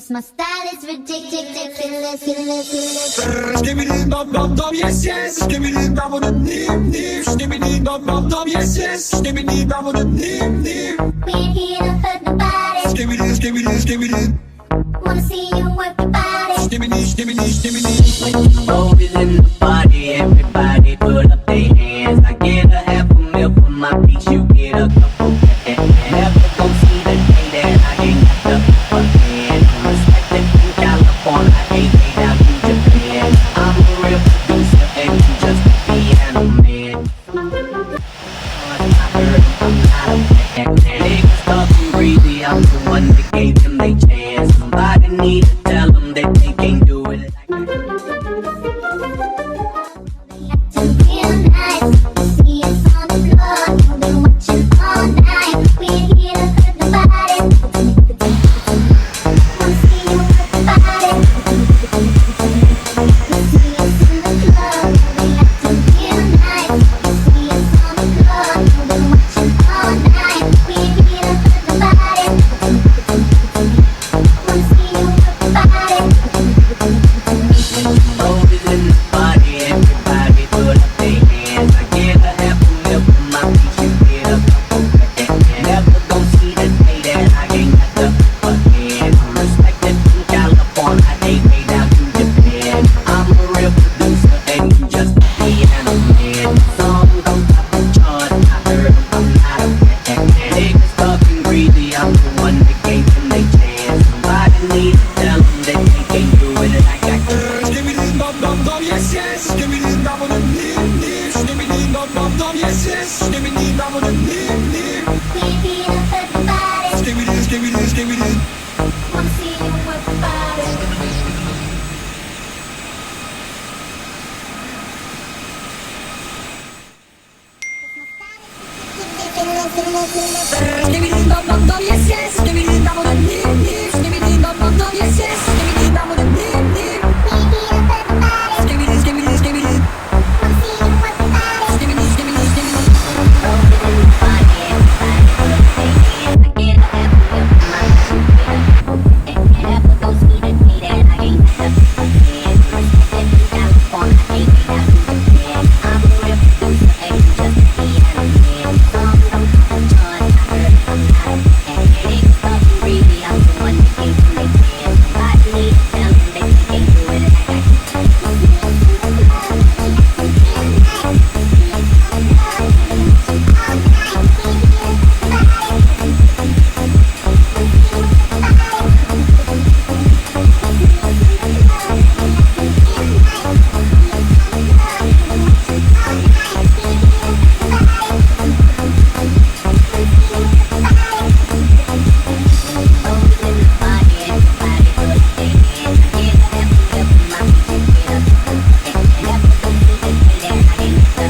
Cause my style is ridiculous. Skibbity bum bum bum yes yes. Skibbity bum bum nim nim. Skibbity bum bum bum yes yes. Skibbity bum bum nim nim. We ain't here to hurt nobody. Skibbity skibbity skibbity. Wanna see you work your body. Skibbity skibbity skibbity. When you roll it in the party, everybody put up their hands. I get a half a meal for my piece, you get a couple. Never gon' see the day that I ain't got the upper hand. Respect it from California, AK down to Japan. I'm a real producer and you just a piano man. I heard I'm not a fan. Niggas talking greedy, I'm the one that gave them their chance. Somebody need to tell them that they can't do it like that. Acting real nice. See us on the floor. You've been watching all night. We ain't here to hurt nobody. Wanna see you work your body. See us in the club. We acting real nice. See us on the floor. You've been watching all night. We ain't here to hurt nobody. Wanna see you work your body. Roll it in the party, everybody put up their hands. I get a half a meal for my piece, you get a couple. Never gon' see the day that I ain't got the upper hand. I'm respected from California, AK down to Japan. I'm a real producer and you just a piano man. Song gon' top the chart, I heard I'm not a fan. Niggas talking greedy, I'm the one that gave them their chance. Somebody need to tell them that they can't do it like I can. Skibbity bum bum bum yes yes. Skibbity bum bum nim nim. Skibbity bum bum bum yes yes. Skibbity bum bum nim nim. We ain't here to hurt nobody. Skibbity skibbity skibbity. Wanna see you work your body. Skibbity bum bum bum yes yes. Skibbity bum bum nim nim. Skibbity bum bum bum yes yes. Skibbity bum bum nim nim. We ain't here to hurt nobody. Skibbity skibbity skibbity. Wanna see you work your body. Skibbity skibbity skibbity. Roll it in the party, everybody put up their hands. I get a half a meal for my piece, you get a couple. Never gon' see the day that I ain't got the upper hand. Respected from California, AK down to Japan. I'm a real producer and you just a piano man. Song gon' top the chart, I heard I'm not a fan. Niggas talking greedy, I'm the one that gave them their chance. Somebody need to tell them that they can't do it like I can. Never gon' see the day that I ain't got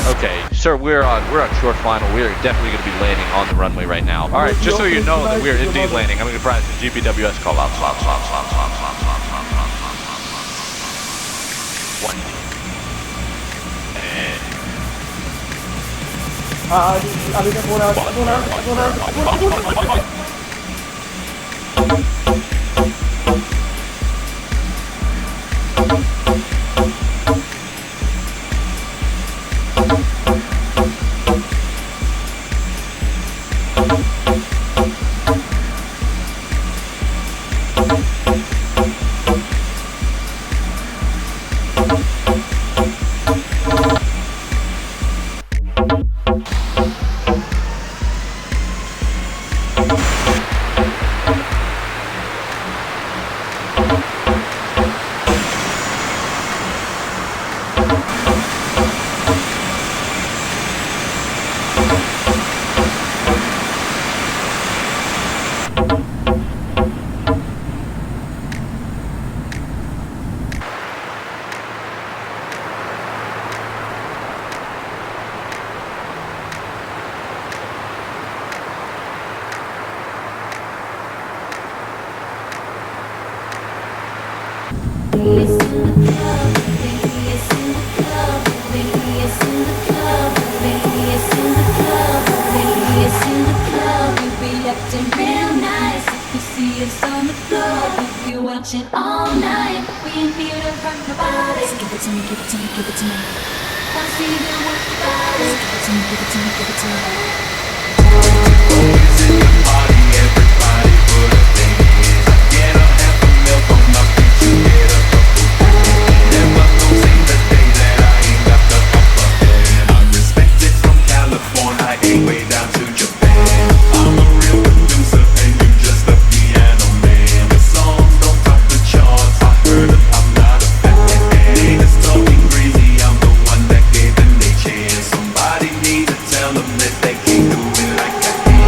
Okay, sir, we're on short final. We're definitely going to be landing on the runway right now. All right, just so you know that we're indeed landing, I'm going to provide the GPWS call out. One. Watching all night, we ain't here to hurt nobody. So give it to me, give it to me, give it to me. Wanna see you work your body. So give it to me, give it to me, give it to me. Boys in the party, everybody put a thing in. I get a half a milk on my feet, you get a couple. Never gonna see the day that I ain't got the upper hand. I respect it from California, I ain't way down to Japan. I'm a real producer and you just a piano man. The songs don't top the charts, I heard it, I'm not a fan. Niggas talking crazy, I'm the one that gave them their chance. Somebody need to tell them that they can't do it like I can.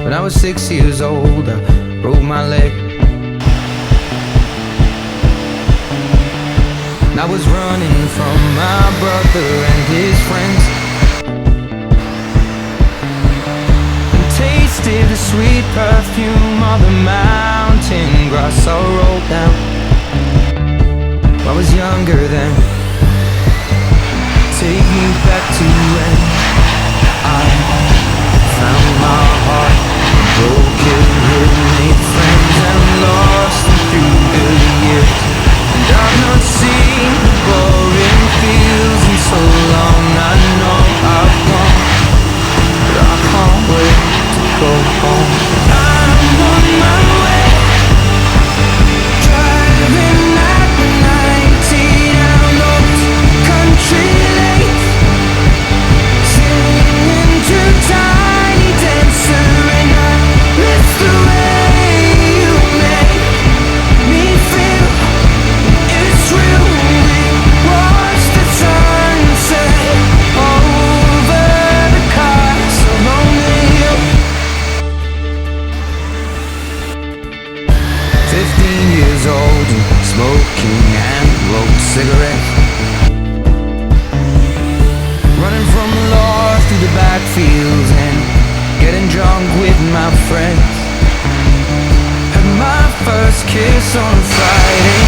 When I was 6 years old, I broke my leg. And I was running from my brother and his friends, and tasted the sweet perfume of the mountain grass I rolled down. I was younger then. Take me back to when I found my heart, broke it, made friends and lost them through the years. And I've not seen the boring feelings smoking and rolled cigarettes. Running from the law through the backfields and getting drunk with my friends. Had my first kiss on a Friday